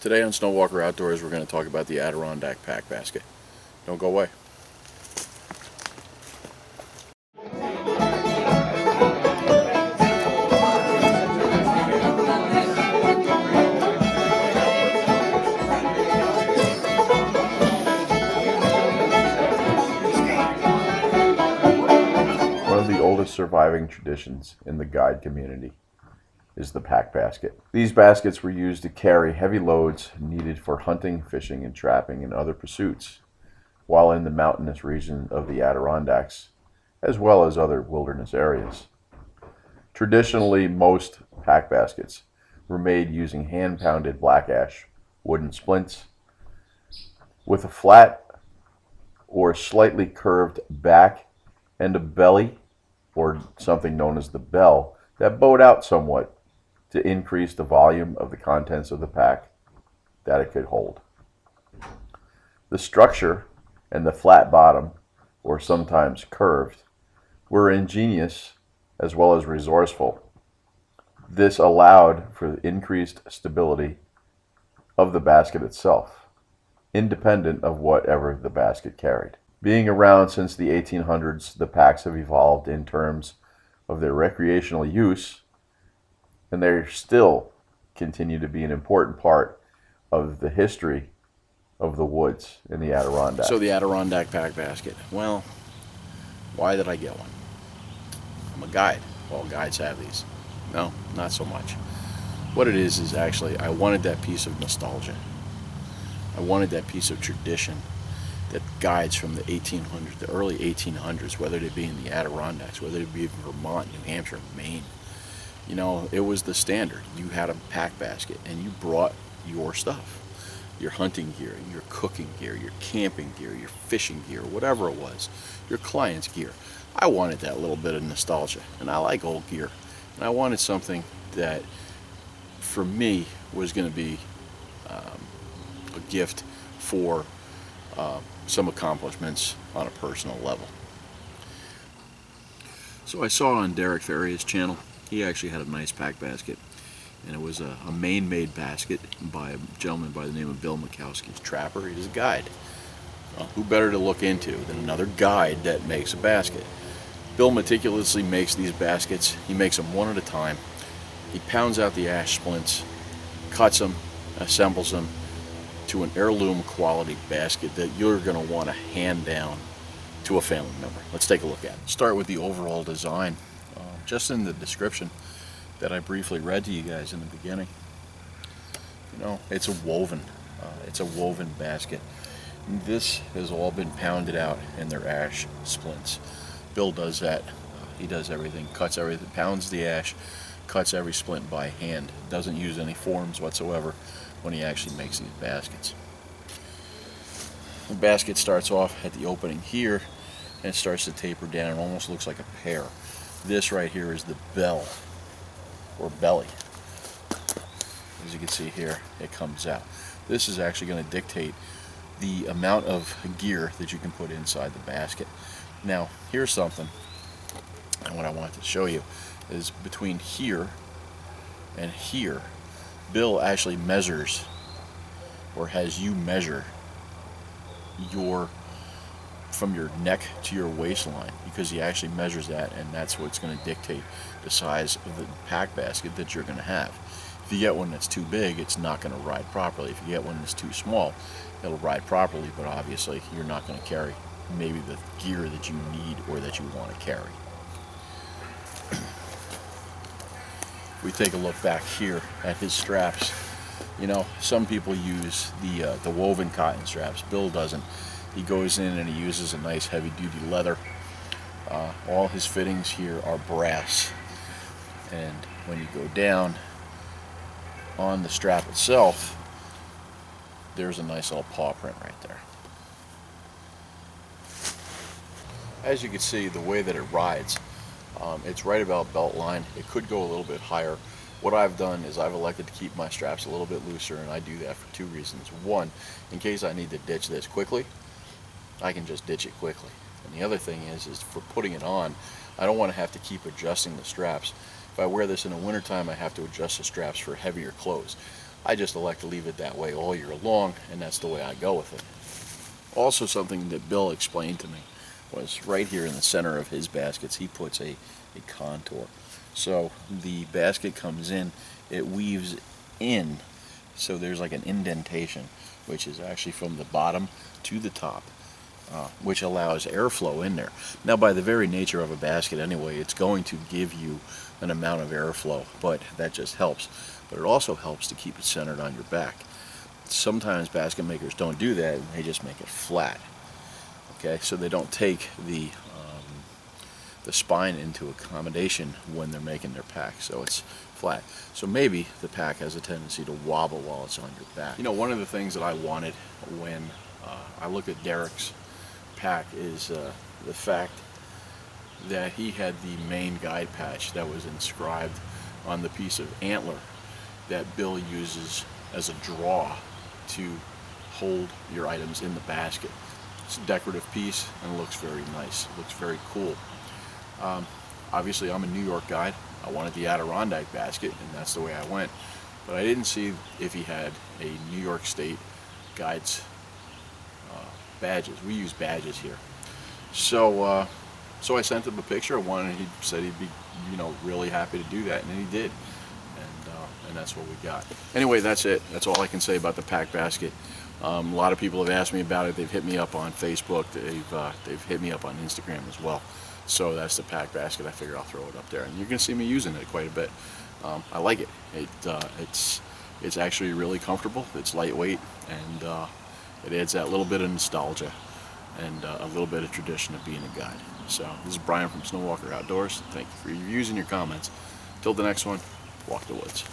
Today on Snowwalker Outdoors, we're going to talk about the Adirondack pack basket. Don't go away. One of the oldest surviving traditions in the guide community is the pack basket. These baskets were used to carry heavy loads needed for hunting, fishing, and trapping and other pursuits while in the mountainous region of the Adirondacks, as well as other wilderness areas. Traditionally, most pack baskets were made using hand-pounded black ash wooden splints with a flat or slightly curved back and a belly, or something known as the bell, that bowed out somewhat to increase the volume of the contents of the pack that it could hold. The structure and the flat bottom, or sometimes curved, were ingenious as well as resourceful. This allowed for the increased stability of the basket itself, independent of whatever the basket carried. Being around since the 1800s, the packs have evolved in terms of their recreational use, and they still continue to be an important part of the history of the woods in the Adirondack. So the Adirondack pack basket. Well, why did I get one? I'm a guide. Well, guides have these. No, not so much. What it is actually I wanted that piece of nostalgia. I wanted that piece of tradition that guides from the 1800s, the early 1800s, whether they be in the Adirondacks, whether it be in Vermont, New Hampshire, Maine. You know, it was the standard. You had a pack basket and you brought your stuff. Your hunting gear, your cooking gear, your camping gear, your fishing gear, whatever it was. Your client's gear. I wanted that little bit of nostalgia. And I like old gear. And I wanted something that, for me, was going to be a gift for some accomplishments on a personal level. So I saw on Derek Ferria's channel, he actually had a nice pack basket, and it was a Maine-made basket by a gentleman by the name of Bill Makowski. He's a trapper, he's a guide. Well, who better to look into than another guide that makes a basket? Bill meticulously makes these baskets. He makes them one at a time. He pounds out the ash splints, cuts them, assembles them to an heirloom quality basket that you're going to want to hand down to a family member. Let's take a look at it. Start with the overall design. Just in the description that I briefly read to you guys in the beginning, you know, it's a woven basket. This has all been pounded out in their ash splints. Bill does that. He does everything, cuts everything, pounds the ash, cuts every splint by hand. Doesn't use any forms whatsoever when he actually makes these baskets. The basket starts off at the opening here and it starts to taper down. It almost looks like a pear. This right here is the bell, or belly. As you can see here, it comes out. This is actually going to dictate the amount of gear that you can put inside the basket. Now, here's something, and what I wanted to show you is between here and here, Bill actually measures, or has you measure from your neck to your waistline, because he actually measures that, and that's what's going to dictate the size of the pack basket that you're going to have. If you get one that's too big, it's not going to ride properly. If you get one that's too small, it'll ride properly, but obviously you're not going to carry maybe the gear that you need or that you want to carry. We take a look back here at his straps. You know, some people use the woven cotton straps. Bill doesn't. He goes in and he uses a nice heavy-duty leather. All his fittings here are brass, and when you go down on the strap itself, there's a nice little paw print right there. As you can see, the way that it rides, it's right about belt line. It could go a little bit higher. What I've done is I've elected to keep my straps a little bit looser, and I do that for two reasons. One, in case I need to ditch this quickly, I can just ditch it quickly. And the other thing is for putting it on, I don't want to have to keep adjusting the straps. If I wear this in the wintertime, I have to adjust the straps for heavier clothes. I just elect to leave it that way all year long, and that's the way I go with it. Also, something that Bill explained to me was right here in the center of his baskets, he puts a contour. So the basket comes in, it weaves in, so there's like an indentation, which is actually from the bottom to the top, which allows airflow in there. Now, by the very nature of a basket anyway, it's going to give you an amount of airflow, but that just helps. But it also helps to keep it centered on your back. Sometimes basket makers don't do that, and they just make it flat. Okay, so they don't take the spine into accommodation when they're making their pack, so it's flat. So maybe the pack has a tendency to wobble while it's on your back. You know, one of the things that I wanted when I look at Derek's pack is the fact that he had the main guide patch that was inscribed on the piece of antler that Bill uses as a draw to hold your items in the basket. It's a decorative piece and it looks very nice. It looks very cool. Obviously, I'm a New York guide. I wanted the Adirondack basket, and that's the way I went. But I didn't see if he had a New York State guides badges. We use badges here. So so I sent him a picture of one, and he said he'd be, you know, really happy to do that, and he did. And that's what we got. Anyway, that's it. That's all I can say about the pack basket. A lot of people have asked me about it. They've hit me up on Facebook. They've hit me up on Instagram as well. So that's the pack basket. I figure I'll throw it up there, and you're gonna see me using it quite a bit. I like it. It's actually really comfortable. It's lightweight, and it adds that little bit of nostalgia and a little bit of tradition of being a guide. So this is Brian from Snowwalker Outdoors. Thank you for your views and your comments. Till the next one, walk the woods.